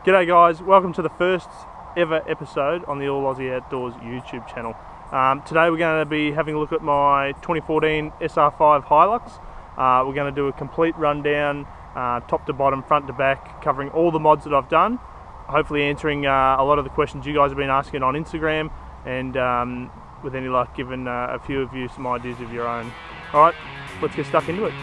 G'day guys, welcome to the first ever episode on the All Aussie Outdoors YouTube channel. Today we're going to be having a look at my 2014 SR5 Hilux. We're going to do a complete rundown, top to bottom, front to back, covering all the mods that I've done. Hopefully answering a lot of the questions you guys have been asking on Instagram, and with any luck giving a few of you some ideas of your own. Alright, let's get stuck into it.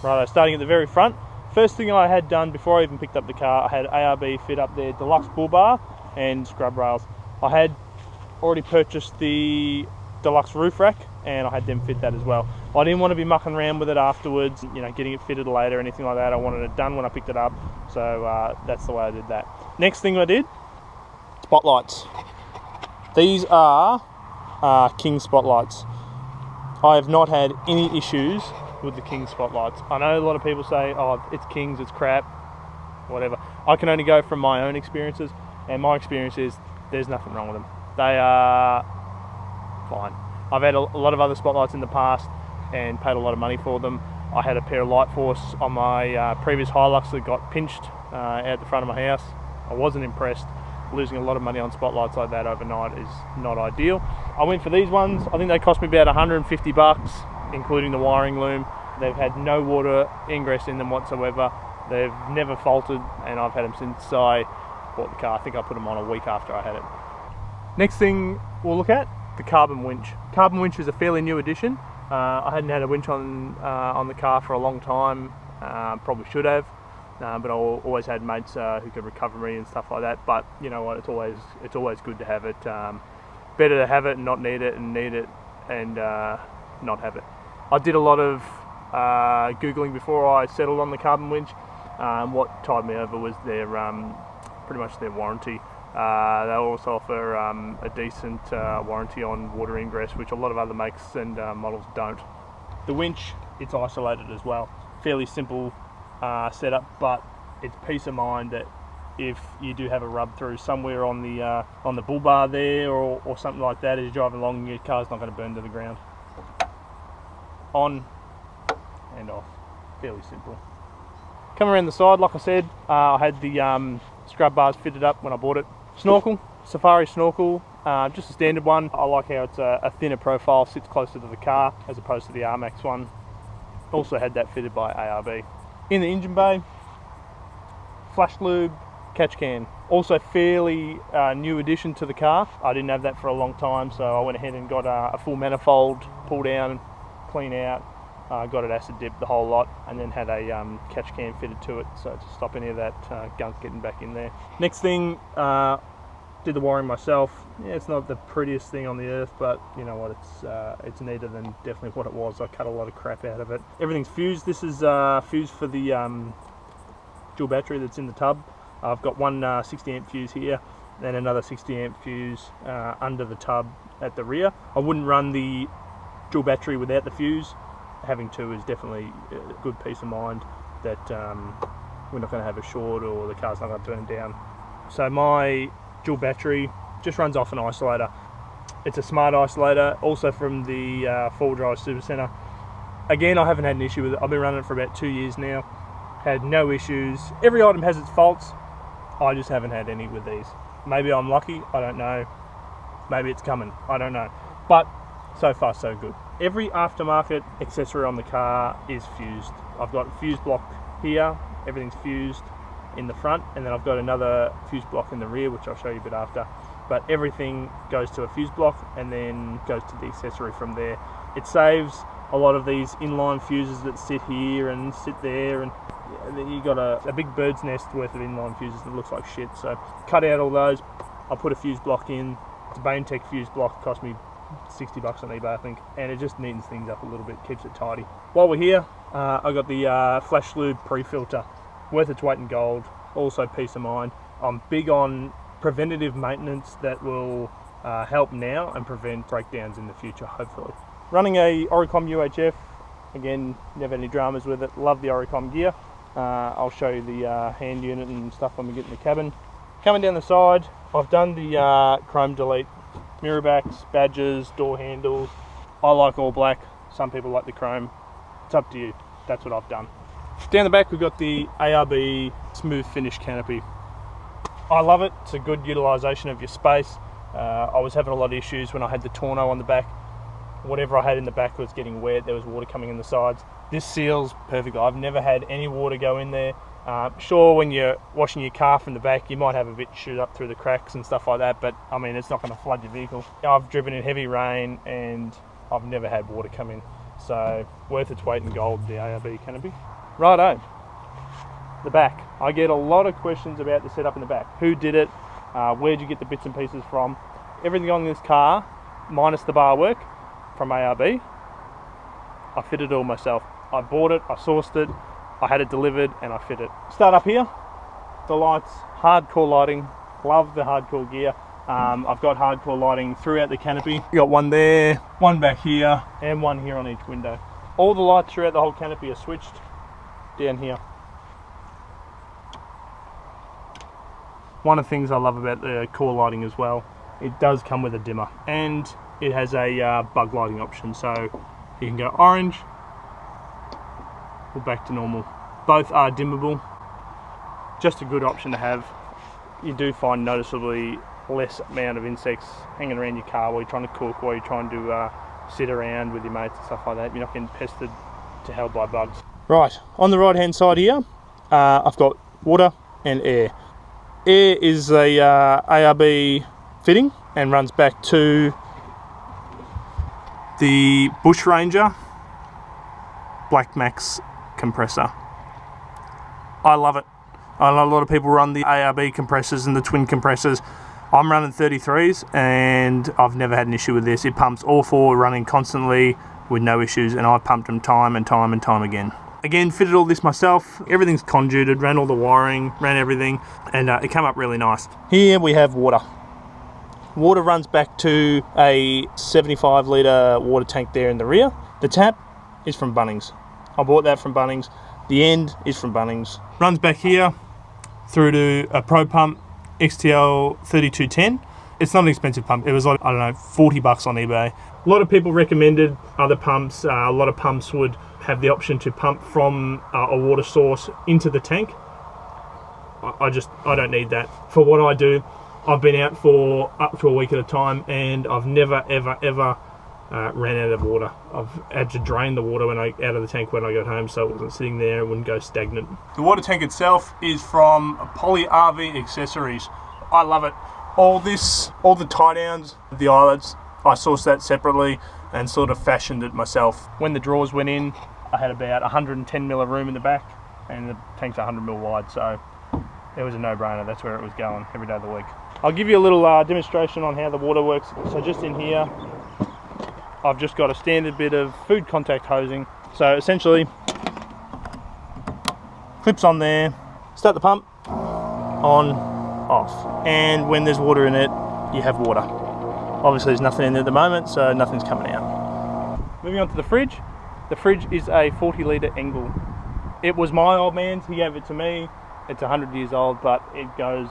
Right, starting at the very front. First thing I had done before I even picked up the car, I had ARB fit up their deluxe bull bar and scrub rails. I had already purchased the deluxe roof rack and I had them fit that as well. I didn't want to be mucking around with it afterwards, you know, getting it fitted later or anything like that. I wanted it done when I picked it up, so that's the way I did that. Next thing I did, spotlights. These are King spotlights. I have not had any issues with the King spotlights. I know a lot of people say, oh, it's Kings, it's crap, whatever. I can only go from my own experiences, and my experience is there's nothing wrong with them. They are fine. I've had a lot of other spotlights in the past and paid a lot of money for them. I had a pair of Light Force on my previous Hilux that got pinched out the front of my house. I wasn't impressed. Losing a lot of money on spotlights like that overnight is not ideal. I went for these ones. I think they cost me about 150 bucks, including the wiring loom. They've had no water ingress in them whatsoever. They've never faltered, and I've had them since I bought the car. I think I put them on a week after I had it. Next thing we'll look at, the Carbon Winch. Carbon Winch is a fairly new addition. I hadn't had a winch on the car for a long time. Probably should have, but I always had mates who could recover me and stuff like that. But you know what? It's always good to have it. Better to have it and not need it, and need it and not have it. I did a lot of Googling before I settled on the Carbon Winch. What tied me over was their pretty much their warranty. They also offer a decent warranty on water ingress, which a lot of other makes and models don't. The winch, it's isolated as well. Fairly simple setup, but it's peace of mind that if you do have a rub through somewhere on the bull bar there or something like that as you're driving along, your car's not going to burn to the ground. On and off, fairly simple. Come around the side, like I said, I had the scrub bars fitted up when I bought it. Snorkel, Safari Snorkel, just a standard one. I like how it's a thinner profile, sits closer to the car as opposed to the Enmach one. Also had that fitted by ARB. In the engine bay, flash lube, catch can. Also fairly new addition to the car. I didn't have that for a long time, so I went ahead and got a full manifold, pull down, clean out, got it acid dipped the whole lot, and then had a catch can fitted to it, so to stop any of that gunk getting back in there. Next thing, did the wiring myself. Yeah, it's not the prettiest thing on the earth, but you know what, it's neater than definitely what it was. I cut a lot of crap out of it. Everything's fused. This is fused for the dual battery that's in the tub. I've got one 60 amp fuse here, then another 60 amp fuse under the tub at the rear. I wouldn't run the dual battery without the fuse. Having two is definitely a good peace of mind that we're not going to have a short or the car's not going to burn down. So my dual battery just runs off an isolator. It's a smart isolator, also from the four-wheel drive super center. Again, I haven't had an issue with it. I've been running it for about 2 years now. Had no issues. Every item has its faults. I just haven't had any with these. Maybe I'm lucky, I don't know. Maybe it's coming, I don't know. But so far so good. Every aftermarket accessory on the car is fused. I've got a fuse block here, everything's fused in the front, and then I've got another fuse block in the rear, which I'll show you a bit after. But everything goes to a fuse block and then goes to the accessory from there. It saves a lot of these inline fuses that sit here and sit there, and you got a big bird's nest worth of inline fuses that looks like shit. So cut out all those. I'll put a fuse block in. It's a Baintech fuse block. It cost me $60 on eBay, I think, and it just neatens things up a little bit, keeps it tidy. While we're here, I got the Flash Lube pre-filter, worth its weight in gold, also peace of mind. I'm big on preventative maintenance that will help now and prevent breakdowns in the future, hopefully. Running a Oricom UHF, again, never had any dramas with it, love the Oricom gear. I'll show you the hand unit and stuff when we get in the cabin. Coming down the side, I've done the chrome delete, mirror backs, badges, door handles. I like all black, some people like the chrome. It's up to you, that's what I've done. Down the back we've got the ARB smooth finish canopy. I love it, it's a good utilisation of your space. I was having a lot of issues when I had the tonneau on the back. Whatever I had in the back was getting wet, there was water coming in the sides. This seals perfectly. I've never had any water go in there. Sure, when you're washing your car from the back, you might have a bit shoot up through the cracks and stuff like that, but I mean, it's not going to flood your vehicle. I've driven in heavy rain and I've never had water come in. So, worth its weight in gold, the ARB canopy. Righto, the back. I get a lot of questions about the setup in the back. Who did it? Where'd you get the bits and pieces from? Everything on this car, minus the bar work from ARB, I fitted it all myself. I bought it, I sourced it, I had it delivered, and I fit it. Start up here, the lights, hardcore lighting, love the hardcore gear. I've got hardcore lighting throughout the canopy. Got one there, one back here, and one here on each window. All the lights throughout the whole canopy are switched down here. One of the things I love about the core lighting as well, it does come with a dimmer, and it has a bug lighting option, so you can go orange or back to normal. Both are dimmable, just a good option to have. You do find noticeably less amount of insects hanging around your car while you're trying to cook, while you're trying to sit around with your mates and stuff like that. You're not getting pestered to hell by bugs. Right, on the right hand side here, I've got water and air. Air is a ARB fitting and runs back to the Bush Ranger Black Max compressor. I love it. I know a lot of people run the ARB compressors and the twin compressors. I'm running 33s and I've never had an issue with this. It pumps all four running constantly with no issues, and I've pumped them time and time and time again. Again, fitted all this myself. Everything's conduited, ran all the wiring, ran everything, and it came up really nice. Here we have water. Water runs back to a 75 litre water tank there in the rear. The tap is from Bunnings. I bought that from Bunnings. The end is from Bunnings. Runs back here through to a Pro Pump XTL 3210. It's not an expensive pump. It was like, I don't know, 40 bucks on eBay. A lot of people recommended other pumps. A lot of pumps would have the option to pump from a water source into the tank. I don't need that. For what I do, I've been out for up to a week at a time and I've never, ever, ever ran out of water. I've had to drain the water out of the tank when I got home, so it wasn't sitting there, it wouldn't go stagnant. The water tank itself is from Poly RV Accessories. I love it. All the tie downs, the eyelets, I sourced that separately and sort of fashioned it myself. When the drawers went in, I had about 110 mil of room in the back and the tank's 100 mil wide, so it was a no-brainer. That's where it was going every day of the week. I'll give you a little demonstration on how the water works. So just in here, I've just got a standard bit of food contact hosing. So essentially, clips on there, start the pump, on, off. And when there's water in it, you have water. Obviously there's nothing in there at the moment, so nothing's coming out. Moving on to the fridge. The fridge is a 40 litre Engel. It was my old man's, he gave it to me. It's 100 years old, but it goes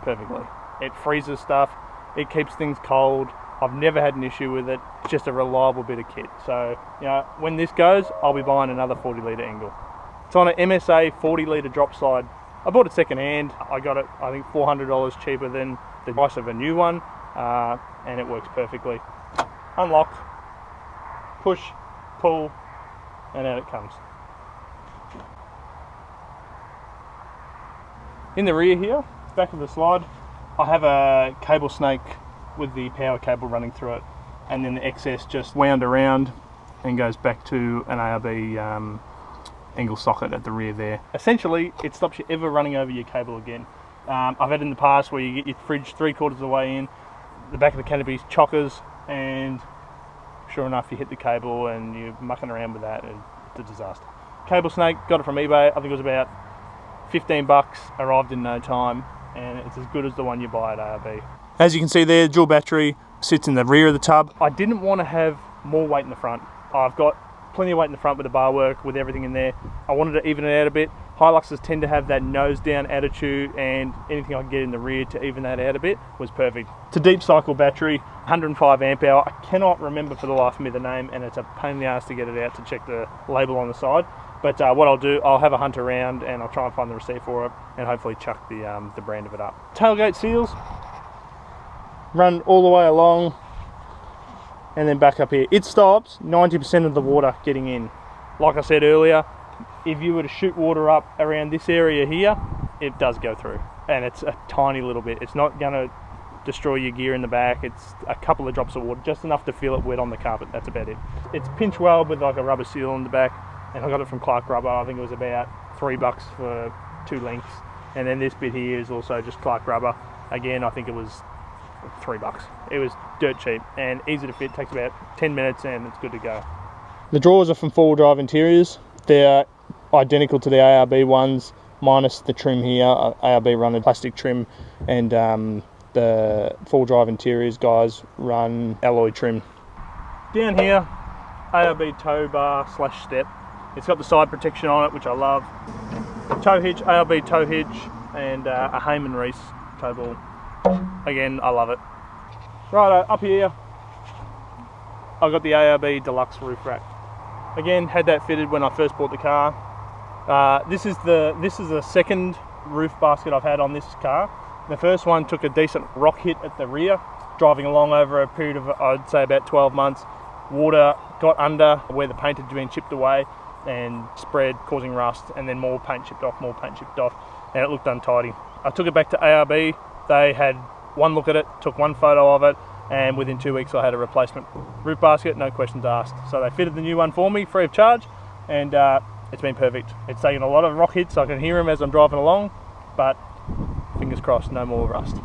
perfectly. It freezes stuff, it keeps things cold. I've never had an issue with it. It's just a reliable bit of kit. So, you know, when this goes, I'll be buying another 40 litre Engel. It's on an MSA 40 litre drop slide. I bought it second hand. I got it, I think, $400 cheaper than the price of a new one, and it works perfectly. Unlock, push, pull, and out it comes. In the rear here, back of the slide, I have a cable snake with the power cable running through it, and then the excess just wound around and goes back to an ARB Engel socket at the rear there. Essentially, it stops you ever running over your cable again. I've had in the past where you get your fridge 3/4 of the way in, the back of the canopy's chockers, and sure enough you hit the cable and you're mucking around with that and it's a disaster. Cable snake, got it from eBay. I think it was about 15 bucks, arrived in no time, and it's as good as the one you buy at ARB. As you can see there, dual battery sits in the rear of the tub. I didn't want to have more weight in the front. I've got plenty of weight in the front with the bar work, with everything in there. I wanted to even it out a bit. Hiluxes tend to have that nose down attitude, and anything I could get in the rear to even that out a bit was perfect. It's a deep cycle battery, 105 amp hour. I cannot remember for the life of me the name, and it's a pain in the ass to get it out to check the label on the side. But what I'll do, I'll have a hunt around and I'll try and find the receipt for it and hopefully chuck the brand of it up. Tailgate seals run all the way along and then back up here. It stops 90% of the water getting in. Like I said earlier, if you were to shoot water up around this area here, it does go through, and it's a tiny little bit. It's not going to destroy your gear in the back. It's a couple of drops of water, just enough to feel it wet on the carpet. That's about it. It's pinch weld with like a rubber seal on the back, and I got it from Clark Rubber. I think it was about $3 for 2 lengths. And then this bit here is also just Clark Rubber. Again, I think it was $3. It was dirt cheap and easy to fit. Takes about 10 minutes and it's good to go. The drawers are from 4-wheel drive interiors. They're identical to the ARB ones, minus the trim here. ARB run a plastic trim, and the 4-wheel drive interiors guys run alloy trim. Down here, ARB tow bar / step. It's got the side protection on it, which I love. Tow hitch, ARB tow hitch, and a Heyman Reese tow ball. Again, I love it. Right up here, I've got the ARB Deluxe roof rack. Again, had that fitted when I first bought the car. This is the second roof basket I've had on this car. The first one took a decent rock hit at the rear, driving along over a period of, I'd say, about 12 months. Water got under where the paint had been chipped away and spread, causing rust, and then more paint chipped off, and it looked untidy. I took it back to ARB. They had one look at it, took one photo of it, and within 2 weeks I had a replacement roof basket, no questions asked. So they fitted the new one for me, free of charge, and it's been perfect. It's taken a lot of rock hits, I can hear them as I'm driving along, but fingers crossed, no more rust.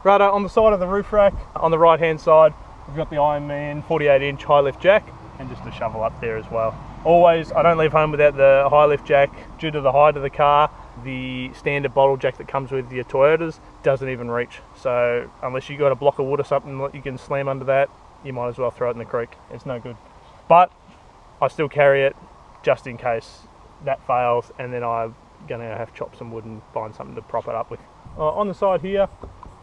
Right, on the side of the roof rack, on the right hand side, we've got the Ironman 48-inch high lift jack, and just a shovel up there as well. Always, I don't leave home without the high lift jack due to the height of the car. The standard bottle jack that comes with your Toyotas doesn't even reach. So unless you got a block of wood or something that you can slam under that, you might as well throw it in the creek. It's no good. But I still carry it just in case that fails, and then I'm gonna have to chop some wood and find something to prop it up with. On the side here,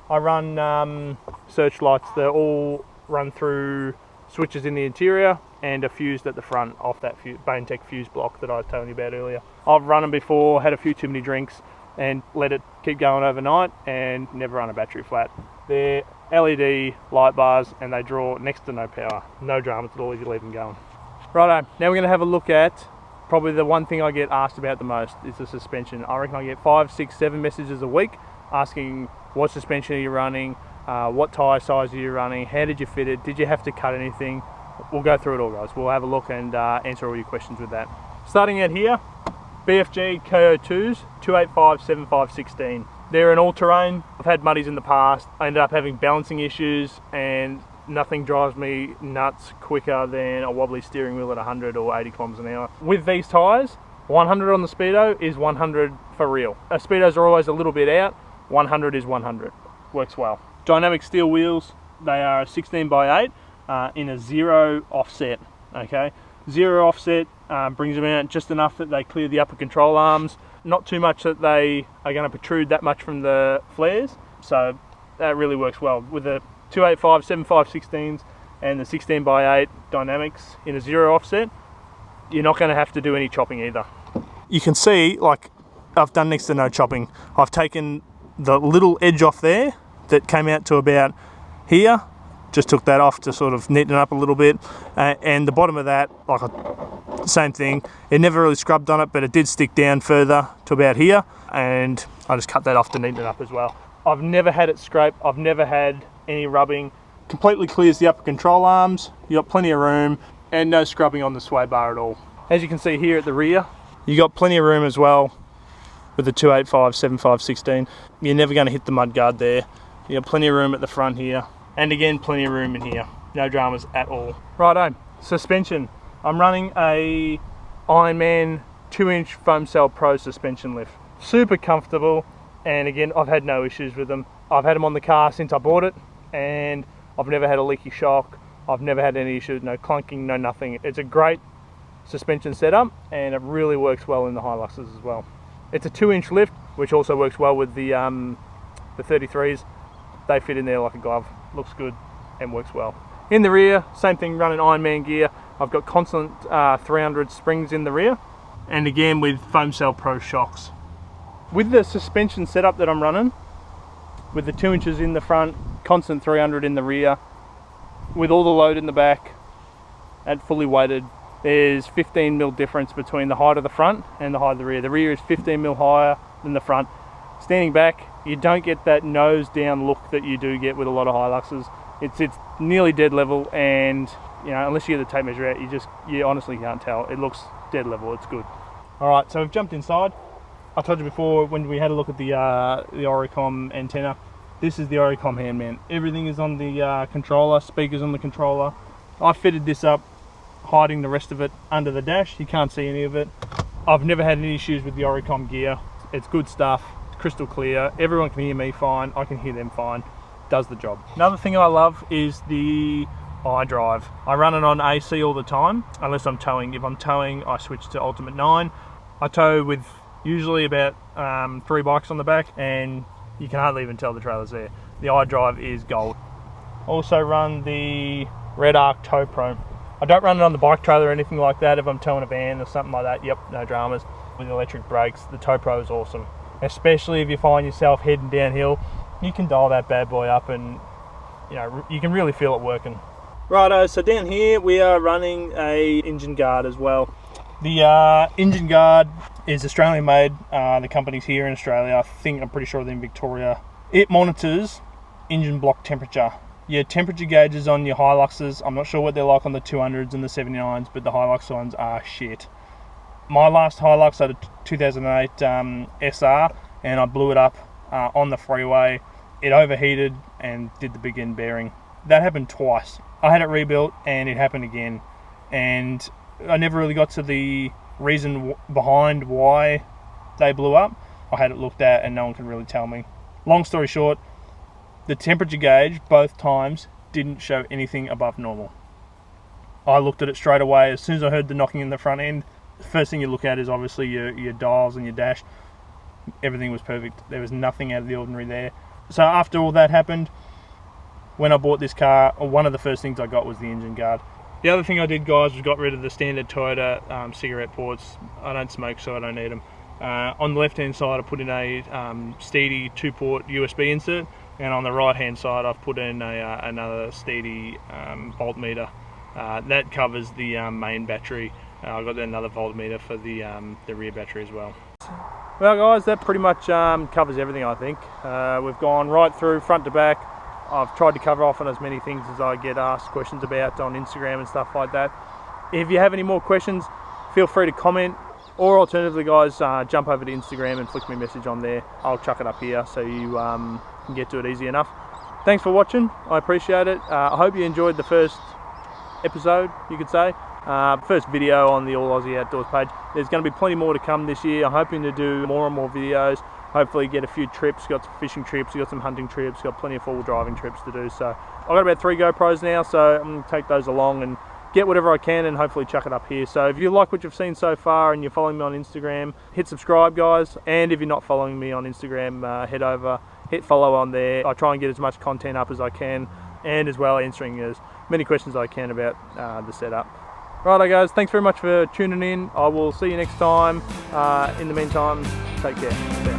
I run searchlights. They're all run through switches in the interior and a fused at the front off that Baintech fuse block that I was telling you about earlier. I've run them before, had a few too many drinks and let it keep going overnight and never run a battery flat. They're LED light bars and they draw next to no power. No dramas at all if you leave them going. Righto, now we're going to have a look at probably the one thing I get asked about the most is the suspension. I reckon I get 5, 6, 7 messages a week asking what suspension are you running, what tyre size are you running, how did you fit it, did you have to cut anything? We'll go through it all, guys. We'll have a look and answer all your questions with that. Starting out here, BFG KO2s 285 7516. They're an all-terrain. I've had muddies in the past. I ended up having balancing issues and nothing drives me nuts quicker than a wobbly steering wheel at 100 or 80 kilometers an hour. With these tyres, 100 on the Speedo is 100 for real. Speedos are always a little bit out. 100 is 100. Works well. Dynamic steel wheels. They are a 16x8 in a 0 offset. Okay, 0 offset brings them out just enough that they clear the upper control arms. Not too much that they are going to protrude that much from the flares. So that really works well with the 285 7516s and the 16x8 dynamics in a 0 offset. You're not going to have to do any chopping either. You can see, like, I've done next to no chopping. I've taken the little edge off there that came out to about here, just took that off to sort of neaten it up a little bit, and the bottom of that, like, same thing. It never really scrubbed on it, but it did stick down further to about here, and I just cut that off to neaten it up as well. I've never had it scrape, I've never had any rubbing. Completely clears the upper control arms, you got plenty of room, and no scrubbing on the sway bar at all. As you can see here at the rear, you got plenty of room as well with the 285 7516. You're never going to hit the mud guard there. You got plenty of room at the front here, and again plenty of room in here. no dramas at all. Righto, suspension. I'm running a Ironman 2-inch foam cell pro suspension lift. Super comfortable, and again, I've had no issues with them. I've had them on the car since I bought it, and I've never had a leaky shock. I've never had any issues, no clunking, no nothing. It's a great suspension setup, and it really works well in the Hiluxes as well. It's a 2-inch lift, which also works well with the 33s. They fit in there like a glove, looks good and works well. In the rear, same thing, running Ironman gear. I've got constant 300 springs in the rear, and again with foam cell pro shocks. With the suspension setup that I'm running, with the 2 inches in the front, constant 300 in the rear, with all the load in the back and fully weighted, there's 15 mil difference between the height of the front and the height of the rear. The rear is 15 mil higher than the front. Standing back, you don't get that nose down look that you do get with a lot of Hiluxes. It's nearly dead level, and you know, unless you get the tape measure out, you honestly can't tell. It looks dead level. It's good. All right, so we've jumped inside. I told you before when we had a look at the Oricom antenna. This is the Oricom hand mount. Everything is on the controller. Speakers on the controller. I fitted this up, hiding the rest of it under the dash. You can't see any of it. I've never had any issues with the Oricom gear. It's good stuff. It's crystal clear. Everyone can hear me fine. I can hear them fine. Does the job. Another thing I love is the iDrive. I run it on AC all the time, unless I'm towing. If I'm towing, I switch to Ultimate 9. I tow with usually about 3 bikes on the back, and you can hardly even tell the trailer's there. The iDrive is gold. Also run the Red Arc Tow Pro. I don't run it on the bike trailer or anything like that. If I'm towing a van or something like that, yep, no dramas. With electric brakes, the Tow Pro is awesome. Especially if you find yourself heading downhill, you can dial that bad boy up, and you know, you can really feel it working. Righto, so down here we are running a engine guard as well. The engine guard is Australian made. The company's here in Australia. I'm pretty sure they're in Victoria. It monitors engine block temperature. Your temperature gauges on your Hiluxes, I'm not sure what they're like on the 200s and the 79s, but the Hilux ones are shit. My last Hilux had a 2008 SR, and I blew it up on the freeway. It overheated and did the big end bearing. That happened twice. I had it rebuilt and it happened again, and I never really got to the reason behind why they blew up. I had it looked at and no one can really tell me. Long story short, the temperature gauge both times didn't show anything above normal. I looked at it straight away. As soon as I heard the knocking in the front end, the first thing you look at is obviously your dials and your dash. Everything was perfect. There was nothing out of the ordinary there. So after all that happened, when I bought this car, one of the first things I got was the engine guard. The other thing I did, guys, was got rid of the standard Toyota cigarette ports. I don't smoke, so I don't need them. On the left-hand side, I put in a Stedi 2-port USB insert, and on the right-hand side, I've put in another Stedi voltmeter. That covers the main battery. I've got another voltmeter for the rear battery as well. Well, guys, that pretty much covers everything, I think. We've gone right through, front to back. I've tried to cover off on as many things as I get asked questions about on Instagram and stuff like that. If you have any more questions, feel free to comment, or alternatively, guys, jump over to Instagram and flick me a message on there. I'll chuck it up here so you can get to it easy enough. Thanks for watching. I appreciate it. I hope you enjoyed the first episode, you could say. First video on the All Aussie Outdoors page. There's going to be plenty more to come this year. I'm hoping to do more and more videos. Hopefully get a few trips, got some fishing trips, got some hunting trips, got plenty of four-wheel driving trips to do. So I've got about 3 GoPros now, so I'm going to take those along and get whatever I can and hopefully chuck it up here. So if you like what you've seen so far and you're following me on Instagram, hit subscribe, guys. And if you're not following me on Instagram, head over, hit follow on there. I try and get as much content up as I can, and as well answering as many questions as I can about the setup. Righto, guys, thanks very much for tuning in. I will see you next time. In the meantime, take care.